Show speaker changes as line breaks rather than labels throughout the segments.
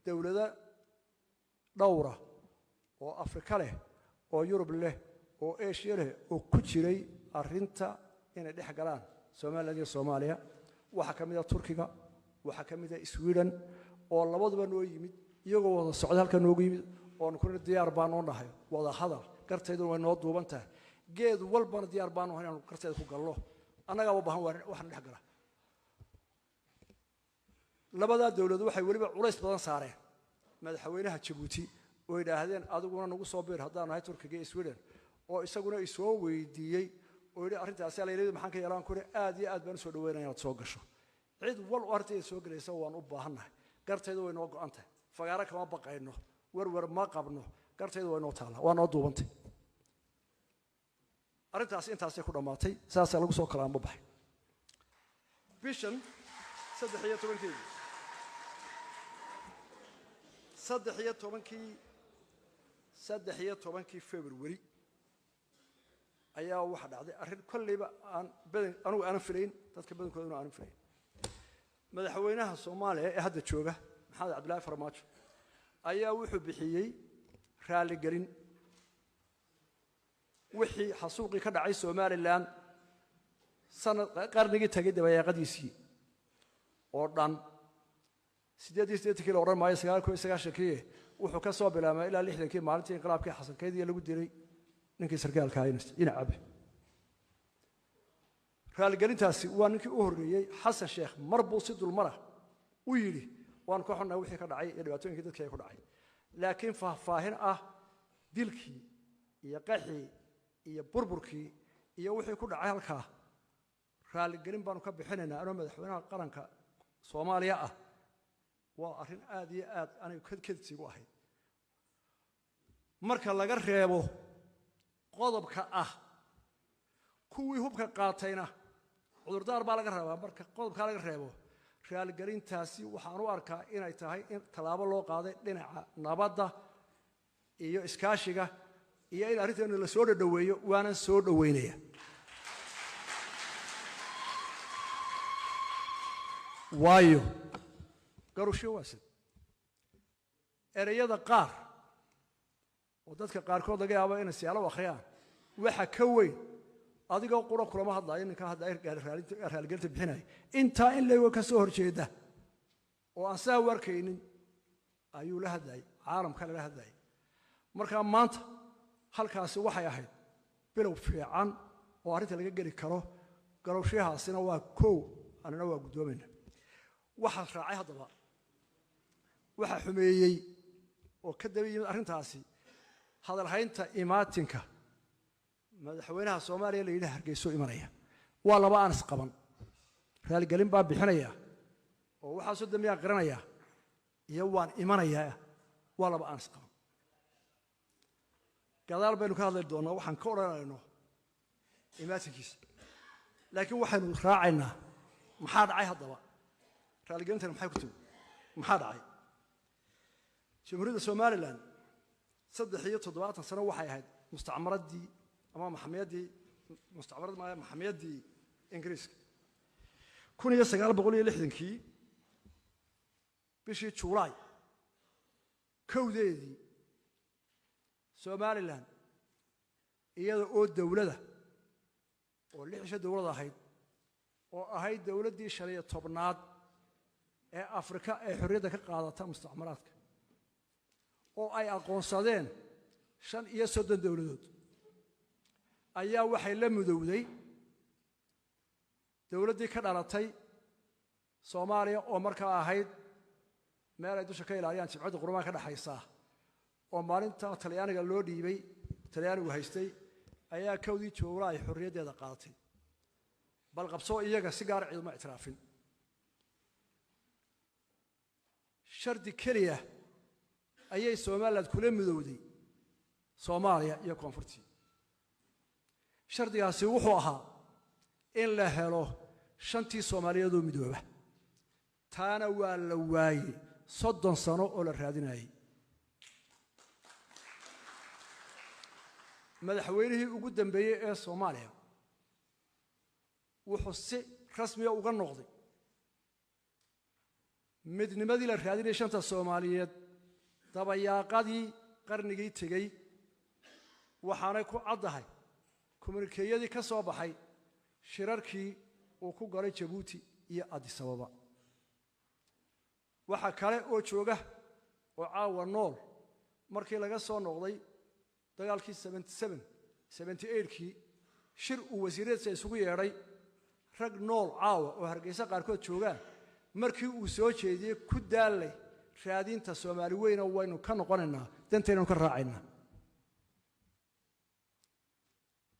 دولة دورة أو أفريقيا أو يوروب له أو إيشيا له أو كتيري أرنتا إن ده حجران Soomaaliya waxa kamida Turkiga waxa kamida Sweden oo labadaba noo yimid iyagoo wada socdaalka noogu yimid oo ku diyaar baan u nahay wada hadal kartaydu way noo duubantahay geed walbana diyaar baan u nahay inaan kartayda ku gallo anaga u baahan waxaan dhex gala labada dawlad waxay waliba culays badan saareen madaxweynaha Djibouti oo yiraahdeen adiguna nagu soo beer haddaan nahay Turkiga iyo Sweden oo isaguna isoo weydiiyay oo yiri arrintaas la yiraahdo maxaan ka yeelan karo aad iyo aad baan soo dhaweynaa soo gasho cid wal artay soo galaysa waan u baahanahay gartaydu way noo go'antay fagaara kama baqayno war ma qabno gartaydu way noo taala waa noo duubantay arrintaas intaas ay ku dhamaatay saas lagu soo kala baxay bishan 13 February ayaa waxa dhacday arrin kulliba aan badan anigu aan filayn dadka badankooda aan filayn madaxweynaha Soomaaliya ee hadda jooga Maxamed Cabdullaahi Farmaajo ayaa wuxuu bixiyay raali gelin wixii xasuuqi ka dhacay Soomaaliland sanad qarnigii tagay dabayaaqadiisii oo dhan 8 kilo oran maayo 9 wuxuu ka soo bilaabay ilaa 60 maalintii inqilaabkii Xasan Keydii lagu diray ninkii sarkaalka ahayd ina cabe raali gelintaasi waa ninkii u horeeyay Xasan Sheekh marbuu si dulmara u yiri waan ka xunaa wixii ka dhacay ee dhibaatooyinkii dadka ay ku dhacay laakiin faahfaahin ah dilkii iyo qaxii iyo burburkii iyo wixii ku dhacay halka raali gelin baan ka bixinaynaa anoo madaxweynaha qaranka Soomaaliya ah waa arrin aad iyo aad anigu kadkadsigu ahay marka laga reebo qodobka ah kuwii hubka qaatayna cudurdaar baa laga rabaa marka qodobka laga reebo raali gelintaasi waxaan u arkaa inay tahay in talaabo loo qaaday dhinaca nabadda iyo iskaashiga iyo in arrintan la soo dhaweeyo waana soo dhaweynaya waayo garusho waasid erayada qaar oo dadka qaarkood laga yaabo inay siyaalo akhriyaan waxa ka weyn adigoo qura kulama hadlayo ninka hadda raali gelinta bixinay inta in leeyo ka soo horjeeda oo aan saa warkaynin ayuu la hadlay caalamka la hadlay marka maanta halkaasi waxay ahayd bilow fiican oo arrinta laga geli karo garowshahaasina waa koow anana waa gudoomayna waxa raacay hadaba waxa xumeeyay oo ka dabayay arrintaasi hadal haynta imaatinka madaxweynaha Soomaaliya la yiraahdo Hargeysa imanaya waa laba aan isqaban raali gelin baa bixinaya oo waxa soo damiya qaranaya iyo waan imanaya waa laba aan isqaban gadaal baynu ka hadlay doonaa waxaan ka oranayno imaatinkiisa laakiin waxaanu raacaynaa maxaa dhacay hadaba raali gelintan maxay ku timi maxaa dhacay Jamhuuriyadda Soomaaliland 73 sano waxay ahayd mustacmaradii ama maxamiyadii Ingiriiska 1960 bishii July kowdeedii Soomaaliland iyada oo dawladda oo lixsha dawlad ahayd oo ahayd dawladdii 15aad ee Afrika ee xorriyadda ka qaadata mustacmaraadka oo ay aqoonsadeen 35 dawladood ayaa waxay la mudowday dawladdii ka dhalatay Soomaaliya oo markaa ahayd meel ay dusha ka ilaaliyaan jimcada Qurmaan ka dhaxaysa oo maalinta Talyaaniga loo dhiibay Talyaanigu haystay ayaa kowdii Juulaay xorriyaddeeda qaadatay bal qabso iyaga si gaar ah ciidamo ictiraafin shardi kaliya ayay Soomaaliland kula midowday Soomaaliya iyo koonfurtii shardigaasi wuxuu ahaa in la helo shantii Soomaaliyeed oo midooba taana waa la waayay 30 sano oo la raadinayay madaxweynihii ugu dambeeyay ee Soomaaliya wuxuu si rasmi ah uga noqday midnimadii la raadinayay shanta Soomaaliyeed dabayaaqadii qarnigii tegay waxaanay ku caddahay komunikeeyadii ka soo baxay shirarkii uu ku galay Jabuuti iyo Addis Ababa waxa kale oo jooga oo caawa nool markii laga soo noqday dagaalkii 78kii shir uu wasiiradiisa isugu yeedhay rag nool caawa oo Hargeysa qaarkood joogaan markii uu soo jeediyay ku daalay raadinta Soomaali weyn oo waynu ka noqonaynaa danteenu ka raacaynaa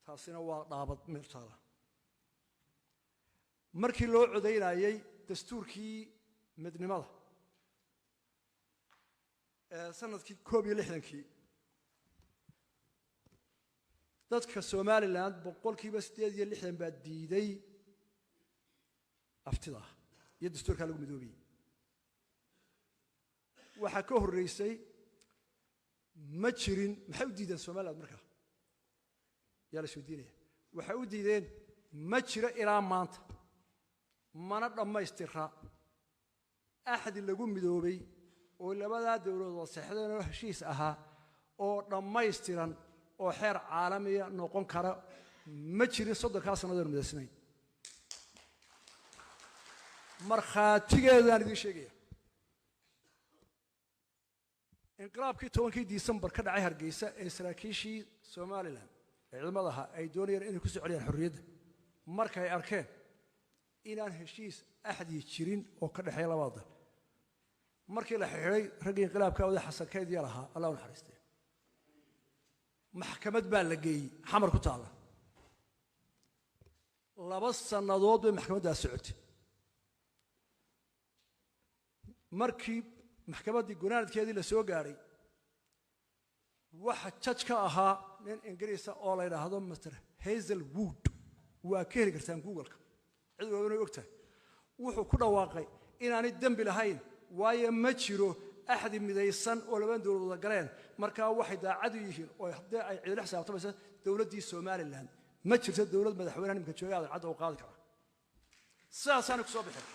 taasina waa dhaabad meeltaada markii loo codeynayay dastuurkii midnimada sanadkii 61kii dadka Somaliland boqolkiiba 8 baa diiday aftida iyo dastuurka lagu midoobay waxa ka horeysay ma jirin maxay u diideen Somaliland markaa yaa la soo diinaya waxa u diideen ma jiro ilaa maanta mana dhamaystira axad lagu midoobay oo labada dawladood saxdeen oo heshiis ahaa oo dhamaystiran oo xeer caalami ah noqon kara ma jirin 30 sanadood midaysnay markhaatigeedaan idin sheegaya inqilaabkii 10 December ka dhacay Hargeysa ee saraakiishii Somaliland ciidamadaha ay doonayeen inay ku soo celiyaan xorriyadda markay arkeen inaan heshiis axdi jirin oo ka dhaxay labada dal markii la xiray ragii inqilaabka wada xasankeed yaraha Allah u naxariistay maxkamad baa la geeyay xamar ku taala 2 sanadood bay maxkamadda socotay markii maxkamaddii gunaanadkeedii la soo gaaray waxa judge ka ahaa nin Ingiriis ah oo la yiraahdo Mr Hazelwood waa ka heli kartaan Google-ka cid walba way ogtahay wuxuu ku dhawaaqay inaanay dambi lahayn waayo ma jiro axdi midaysan oo laba dawladood galeen marka waxay daacad u yihiin oo haddii ay ciidan xisaabtamaysa dawladdii Somaliland ma jirto dawlad madaxweynaha nimka jooga cad oo qaadi kara saasaan ku soo bixin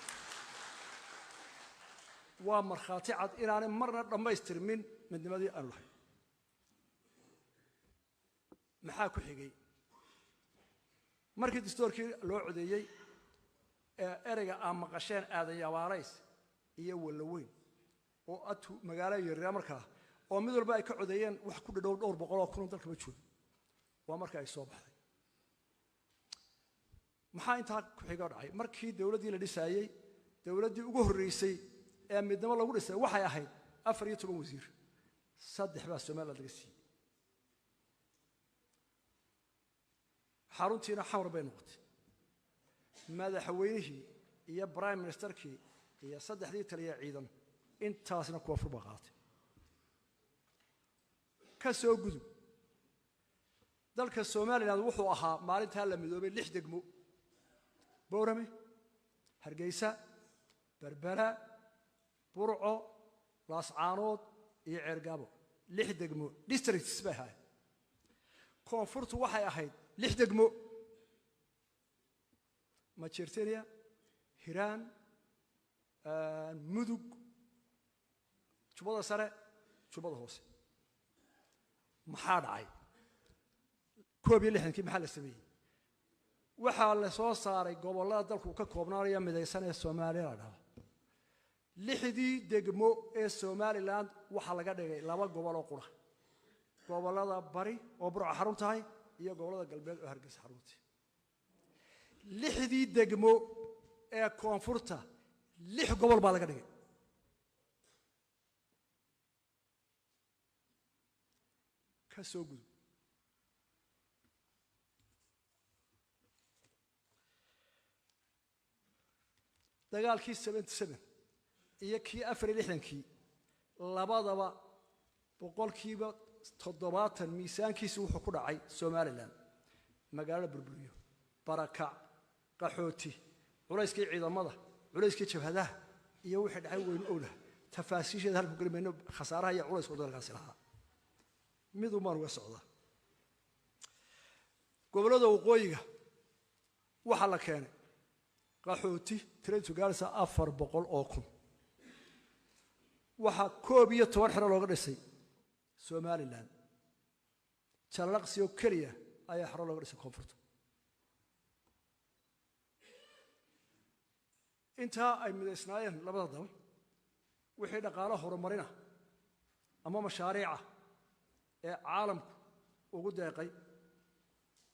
waa markhaati cad inaanay marna dhamaystirmin midnimadii aan lahayn maxaa ku xigay markii dastuurkii loo codeeyay ereyga aan maqasheen aadan yawaarays iyo walaweyn oo atu magaalo yaryar markaa oo mid walba ay ka codeeyeen wax ku dhadhow dhowr boqol oo kun dalka ma joogo waa markii ay soo baxday maxaa intaa ku xigay dhacay markii dawladdii la dhisayay dawladdii ugu horeysay ee midnimo lagu dhisay waxay ahayd 14 wasiir 3 baa Soomaaliland laga siiyay xaruntiina xawr bay noqotay madaxweynihii iyo prime ministerkii iyo 3 taliya ciidan intaasna kuwa furba qaatay ka soo gudub dalka Soomaaliland wuxuu ahaa maalinta la midoobay 6 degmo Boorame Hargeysa Berbera Burco Laascaanood iyo Ceergaabo 6 degmo districts bay ahayd koonfurtu waxay ahayd 6 degmo Majeerteeniya Hiiraan Mudug Jubbada Sare Jubbada Hoose maxaa dhacay 61kii maxaa la sameeyay waxaa la soo saaray gobollada dalku ka koobnaanaya midaysan ee Soomaaliland 6 degmo ee Somaliland waxa laga dhigay 2 gobol oo qura gobollada bari oo Burco xarun tahay iyo gobollada galbeed oo Hargeysa xarun tahay 6 degmo ee koonfurta 6 gobol baa laga dhigay ka soo gudub dagaalkii 77 iyo kii 64kii labadaba boqolkiiba 70 miisaankiisu wuxuu ku dhacay Somaliland magaalada Burburiyo barakac qaxooti culayskii ciidamada culayskii jabhadaha iyo wixii dhacay weyn owla tafaasiisheeda halku galmayno khasaaraha iyo culayska dalkaasi lahaa mid uu maan uga socda gobolada waqooyiga waxa la keenay qaxooti tiradu gaaraysa 400 oo kun waxaa 11 xero looga dhisay Somaliland jalaqsi oo kaliya ayaa xero looga dhisay koonfurta inta ay midaysnaayeen labada dal wixii dhaqaale horumarina ama mashaariica ee caalamku ugu deeqay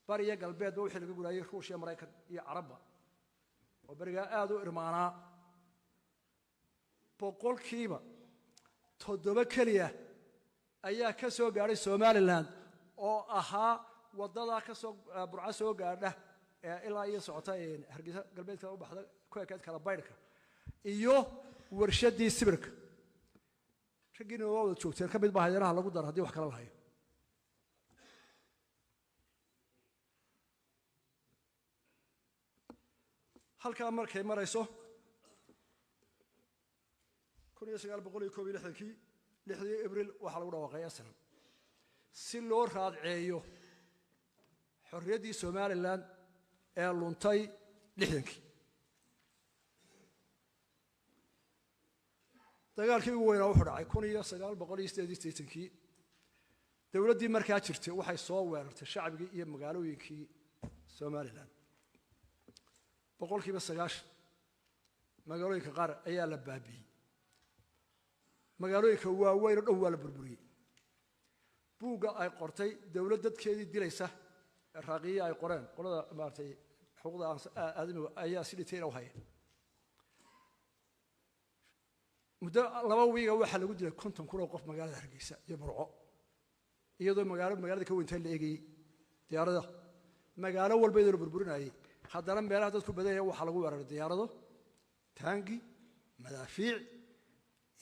bariya galbeed wixii laga guraayay Ruushya Mareykan iyo Carabba oo bariga aad u irmaanaa boqolkiiba 7 kaliya ayaa ka soo gaaray Somaliland oo ahaa wadada ka soo burca soo gaadha ilaa iyo socota Hargeysa galbeedka u baxda ku ekeed kala baydhka iyo warshadii sibirka ragina waa wada joogteen ka mid baahayanaha lagu dar hadii wax kala lahayo halka markay marayso 1961 6 Abriil waxa lagu dhawaaqay aslan si loo raadceeyo xorriyadii Somaliland ee luntay 60kii dagaalkii ugu weynaa wuxuu dhacay 1988kii dawladdii markaa jirtay waxay soo weerartay shacabkii iyo magaalooyinkii Somaliland boqolkiiba 9 magaalooyinka qaar ayaa la baabiyay magaalooyinka waaweyn oo dhan waa la burburiyay buuga ay qortay dawlad dadkeedii dilaysa raaqiye ay qoreen qolada maartay xuquuqda aadamiga ayaa si dhitay u hayay muddo 2 wiiga waxa lagu dilay 50 kun oo qof magaalada Hargeysa iyo Burco iyadoo magaalada ka weynta la eegay diyaarada magaalo walba ay burburinayay haddana meelaha dadku badan yahay waxa lagu weeraray diyaarado taangi madaafiic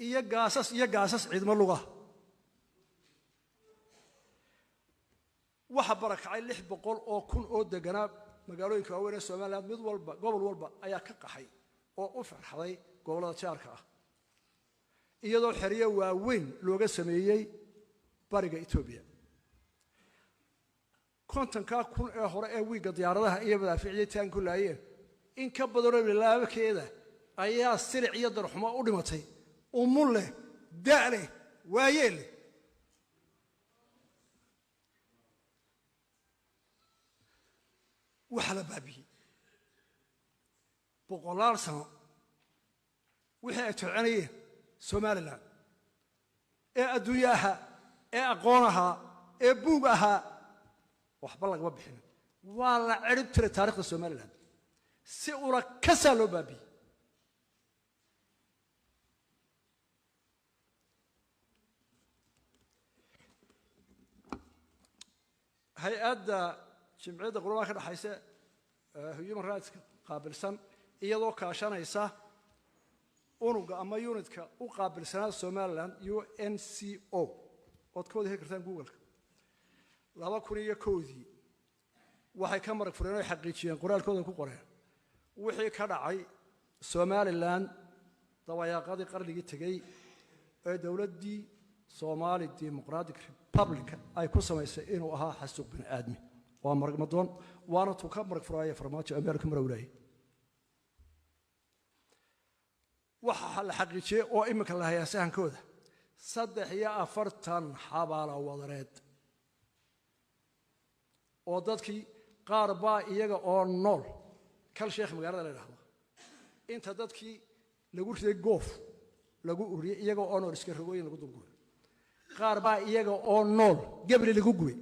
iyo gaasas ciidamo luga waxa barakacay 600 oo kun oo deganaa magaalooyinka waaweyn ee Soomaaliland mid walba gobol walba ayaa ka qaxay oo u farxaday gobolada jaarka ah iyadoo xiriyo waaweyn looga sameeyay bariga Itoobiya kontanka kun ee hore ee wiiga diyaaradaha iyo madaafiicda taanku laayeen in ka badan oo laabakeeda ayaa silic iyo darxumo u dhimatay umulle daale waayeel waxa la baabiyay boqolaal sano wixii ay tucanayeen Somaliland ee adduunyaha ee aqoonaha ee buugaha waxba laga bixin waa la cirib tiray taariikhda Somaliland si ula kasa loo baabiyay hay'adda jimciyadda qurumaha ka dhaxaysa human rights qaabilsan iyadoo kaashanaysa unuga ama unitka u qaabilsanaa Somaliland UNCO oo kooda heertan Google 2001 waxay ka marag fureen oo xaqiijiyeen qoraalkooda ku qoreen wixii ka dhacay Somaliland dawayaaqadii qarnigii tagay ee dawladdii Somali Democratic Republic ay ku samaysay inuu ahaa xasuuq bin aadmi waa marag madoon waana tuu ka marag furaya farmaajo Ameerika marawlay waxa la xaqiijiyay oo imika la hayaa sahankooda 43 xabaalo wadareed oo dadkii qaar baa iyaga oo nool kal sheekh magaalada la yiraahdo inta dadkii lagu riday goof lagu uriyay iyaga oo nool iska rogooyin lagu dulguray qaar baa iyaga oo nool gabri lagu gubay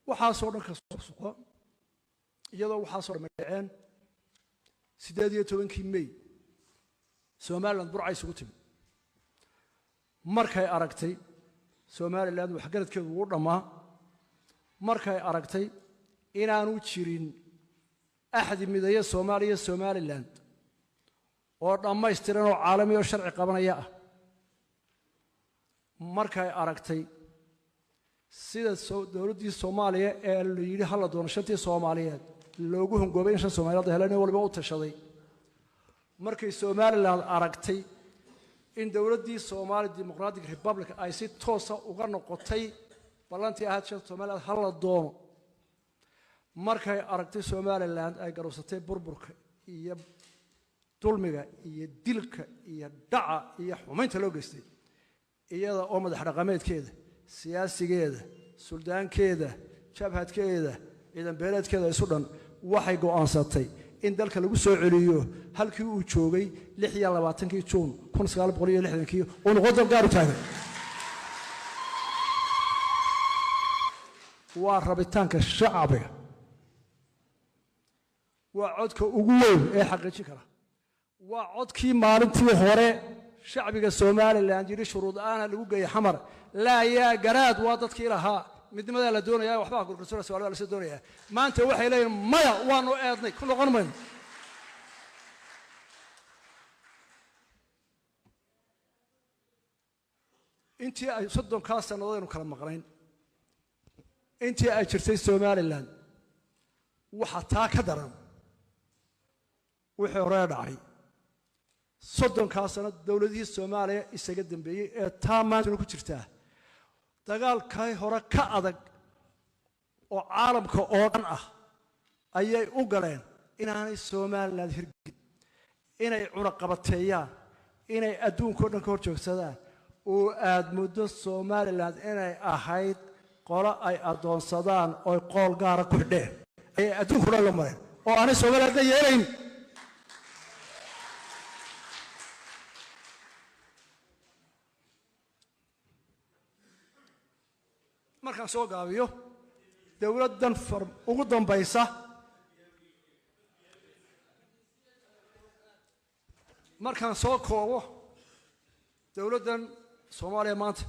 waxaa soo dhan ka soo iyadoo waxaa soo dhameeyeen 18 May Somaliland burcay isugu timi markay aragtay Somaliland wax garadkeedu uu dhamaa markay aragtay inaanu jirin axad midaya Soomaaliya Somaliland oo dhammaystiran oo caalami oo sharci qabanaya ah markay aragtay sida dawladdii Soomaaliya ee la yiri hal doonashantii Soomaaliyeed loogu hongoobay in Soomaaliyeed helaan walba u tashaday markay Somaliland aragtay in dowladdii Somali Democratic Republic ay si toos ah uga noqotay ballantii ahayd shanta Soomaaliland hal la doono markay aragtay Somaliland ay garowsatay burburka iyo dulmiga iyo dilka iyo dhaca iyo xumaynta loo geystay iyada oo madax dhaqameedkeeda siyaasigeeda suldaankeeda jabhadkeeda ciidan beeleedkeeda isu dhan waxay go'aansatay in dalka lagu soo celiyo halkii uu joogay 26 Juun 1960 oo noqon dal gaar u taagay waa rabitaanka shacbiga waa codka ugu weyn ee xaqiijin kara waa codkii maalintii hore shacbiga Somaliland yiri shuruud aan lagu geeyay xamar laa yaa garaad waa dadkii lahaa midnimada la doonayaa waxba gurgurtada Soomaaliya la doonayaa maanta waxay leeyihiin maya waanu eednay ku noqon mayno intii ay 30 sanadood kala maqnayn intii ay jirtay Somaliland waxa taa ka daran wixii hore dhacay 30 sano dawladii Soomaaliya isaga dambeeyay ee taa maanta ku jirta dagaalkay hore ka adag oo caalamka oo dhan ah ayay u galeen inaanay Somaliland hirgelin inay cunaqabateeyaan inay adduunka oo dhan ka hor joogsadaan oo aad muddo Somaliland inay ahayd qolo ay adoonsadaan oo qool gaar ah ku xidheen ay adduunka la mareen oo aanay Somaliland yeelayn markaan soo gaabiyo dawladdan ugu dambaysa markaan soo koobo dawladdan Soomaaliya maanta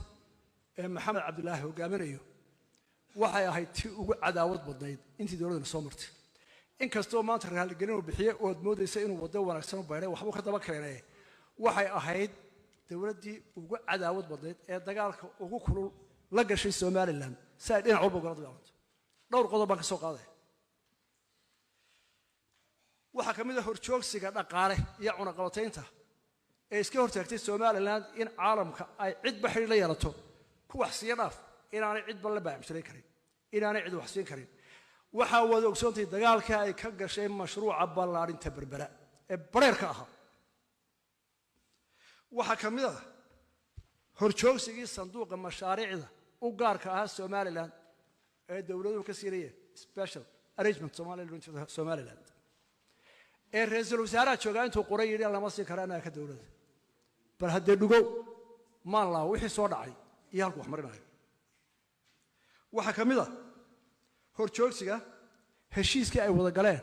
ee Maxamed Cabdullaahi hogaaminayo waxay ahayd tii ugu cadaawad badnayd intii dawladdan soo martay inkastoo maanta raali gelin uu bixiyay oo moodaysa inuu wado wanaagsan u beeray waxba ka daba keenay waxay ahayd dawladdii ugu cadaawad badnayd ee dagaalka ugu kulul la gashay Somaliland saad dhinac walba uga dagaalanto dhowr qodob baan ka soo qaaday waxa kamid ah horjoogsiga dhaqaale iyo cunaqabataynta ee iska hortaagtay Somaliland in caalamka ay cid baxay la yeelato ku wax siya dhaaf inaanay cid bal la baacimsaray karin inaanay cid wax siin karin waxa wada ogsoontay dagaalka ay ka gashay mashruuca ballaarinta berbera ee bareerka ahaa waxa kamid ah horjoogsigii sanduuqa mashaariicda u gaarka ah Somaliland ee dawladdu ka siirayeen special arrangement Somaliland ee ra'iisul wasaaraha jooga intuu qoray yiri lama sii karana ka dawladda bal hadda dhugo ma la wixii soo dhacay iyo halku wax marinayo waxa kamid ah horjoogsiga heshiiskii ay wada galeen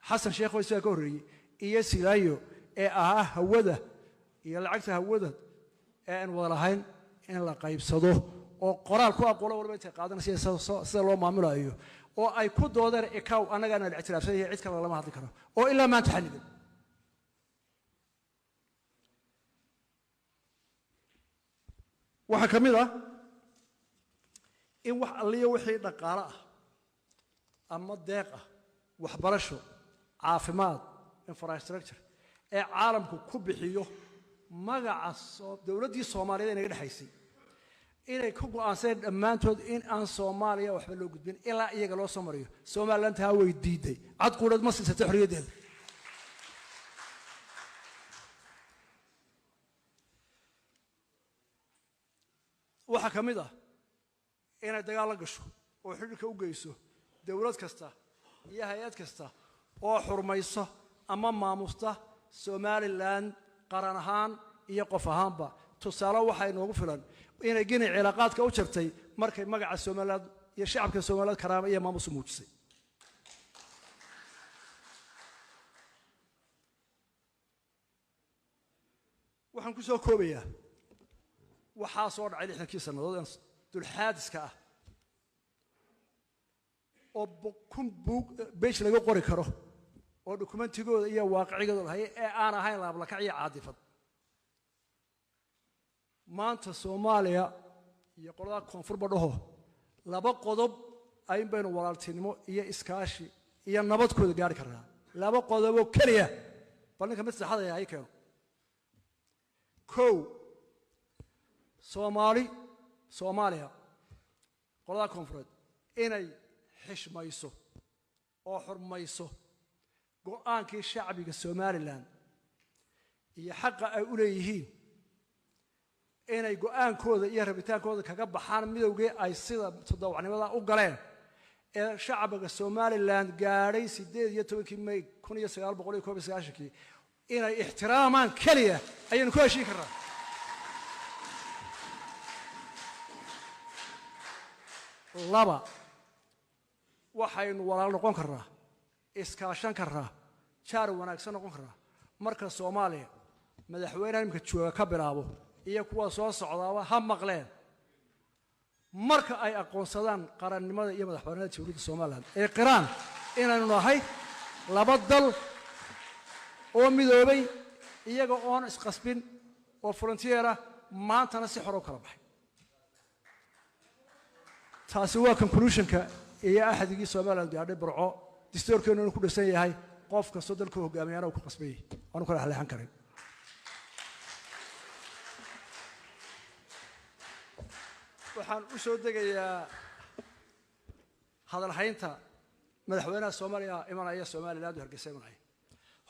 Xasan Sheekh oo isaga ka horeeyay iyo Silaayo ee ahaa hawada iyo lacagta hawada ee aan wada lahayn in la qaybsado oo qoraal ku aqoon walba inta qaadanaysa sida loo maamulayo oo ay ku doodeen ikaw anaga aan ictiraafsan yahay cid kale lama hadli karo oo ilaa maanta xalligan waxa kamid ah in wax alliyo wixii dhaqaale ah ama deeq ah waxbarasho caafimaad infrastructure ee caalamku ku bixiyo magaca dawladdii Soomaaliyeed ee dhaxaysay inay ku go'aansadeen dhammaantood in aan Soomaaliya waxba loo gudbin ilaa iyaga loo soo mariyo Somaliland taa way diiday cad quudad ma siisatay xorriyadeeda waxa kamid ah inay dagaal la gasho oo xidhiidhka u geyso dawlad kasta iyo hay'ad kasta oo xurmayso ama maamusta Somaliland qaran ahaan iyo qof ahaanba tusaale waxa inoogu filan inay Guinea cilaaqaadka u jartay markay magaca Somaliland iyo shacabka Somaliland karaama iyo maamus u muujisay waxaan ku soo koobayaa waxa soo dhacay 60 sanadood dul xaadiska ah oo kun buug beesh laga qori karo oo dokumentigooda iyo waaqicigooda lahayd ee aan ahayn laab la kaciyo caadifad maanta Soomaaliya iyo qolada koonfur badhaho laba qodob ay baynu walaaltinimo iyo iskaashi iyo nabadkooda gaari karnaa laba qodob oo kaliya balka mid saxada ay keeno كو Soomaaliya qolada koonfureed inay xishmayso oo xurmayso go'aankii shacbiga Somaliland iyo xaqa ay u leeyihiin inay go'aankooda iyo rabitaankooda kaga baxaan midowgii ay sida toddobaadnimada u galeen ee shacbiga Somaliland gaaray 18 May 1991 inay ixtiraamaan kaliya ayaan ku heshiin karnaa laba waxaynu walaal noqon karnaa iskaashan karnaa jaar wanaagsan noqon karnaa marka Soomaaliya madaxweynaha imka jooga ka bilaabo iyo kuwa soo socdaaba ha maqleen marka ay aqoonsadaan qarannimada iyo madaxbannaanida dowladda Soomaaliland ee qiraan inaynu nahay laba dal oo midoobay iyaga oo isqasbin oo frontier ah maantana si xor u kala baxay taasi waa conclusionka iyo ahadigi Soomaaliland gaadhay burco dastuurkeenu inuu ku dhisan yahay qof kasta dalka hogaamiyana uu ku qasbay aanu kala xaleexan karin waxaan u soo degayaa hadal haynta madaxweynaha Soomaaliya imanaya Soomaaliland oo Hargeysa imanaya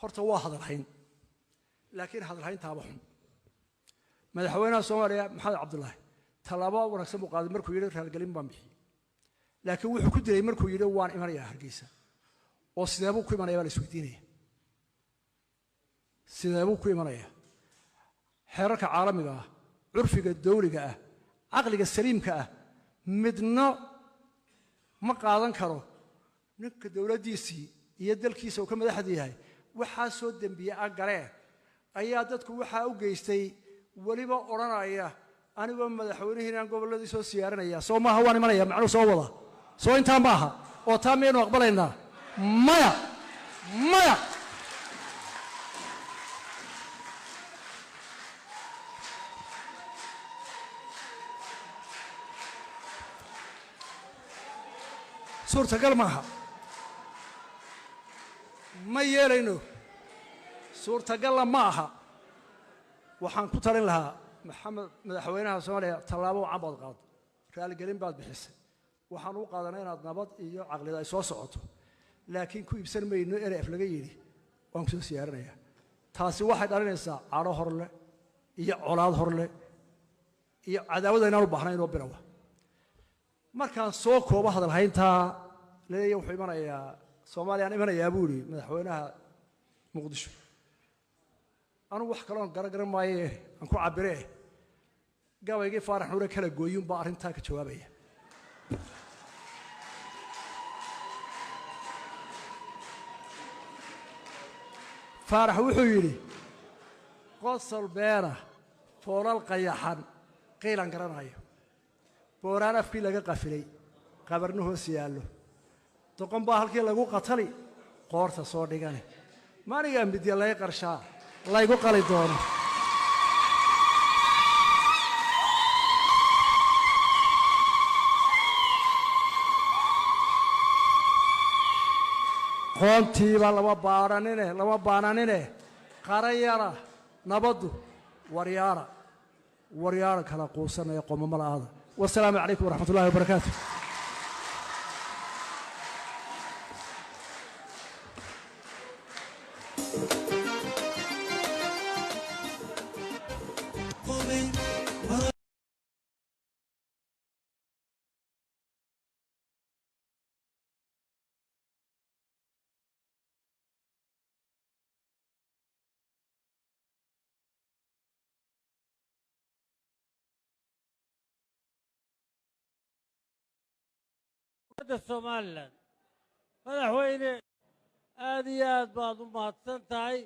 horta waa hadal hayn laakiin hadal hayntaaba xun madaxweynaha Soomaaliya Maxamed Cabdullaahi talaabo wanaagsan uu qaaday markuu yiri raalgelin baan bixiyay laakiin wuxuu ku diray markuu yiri waan imanaya Hargeysa oo sideebuu ku imanaya la isweydiinaya sideebuu ku imanaya xeerarka caalamiga ah curfiga dawliga ah aqliga saliimka ah midna ma qaadan karo ninka dawladdiisii iyo dalkiisa uu ka madaxda yahay waxa soo dambiye galeen ayaa dadku waxa u geystay waliba oranaya anigoo madaxweynaha gobolladii soo siyaaranaya soo maaha waan imanaya macnu soo wada soo inta maaha oo taameen aqbalayna maya suurtagal maaha ma yeelayno suurtagal ma aha waxaan ku talin lahaa maxamed madaxweynaha Soomaaliya talaabo cabad qaad raalgelin baad bixisay waxaan u qaadanay inaad nabad iyo aqlida ay soo socoto laakiin ku ibsan mayno eref laga yiri waan ku soo siyaaranaya taasi waxay dhalinaysaa caro horle iyo colaad horle iyo cadaawad inaan u baahnayn oo birawa markaan soo koobo hadal haynta leeyahay wuxuu imanayaa Soomaaliya imanayaa buuri madaxweynaha Muqdisho anu wax kale oo garagaran maaye aan ku cabiree gabaygii Faarax Nuure kala gooyin baa arinta ka jawaabaya Faarax wuxuu yiri qosol beera foolal qayaxan qiilan garanayo booraan afkii laga qafilay qabarnu hoos yaalo doqon baa halkii lagu qatali qoorta soo dhigane maaniga midya lay qarshaa laygu qali doono qoontiiba lama baananine qarayara nabadu waryaara kala quusanaya qomamada aada والسلام عليكم ورحمة الله وبركاته
Somaliland madaxweyne aad iyo aad baad u mahadsan tahay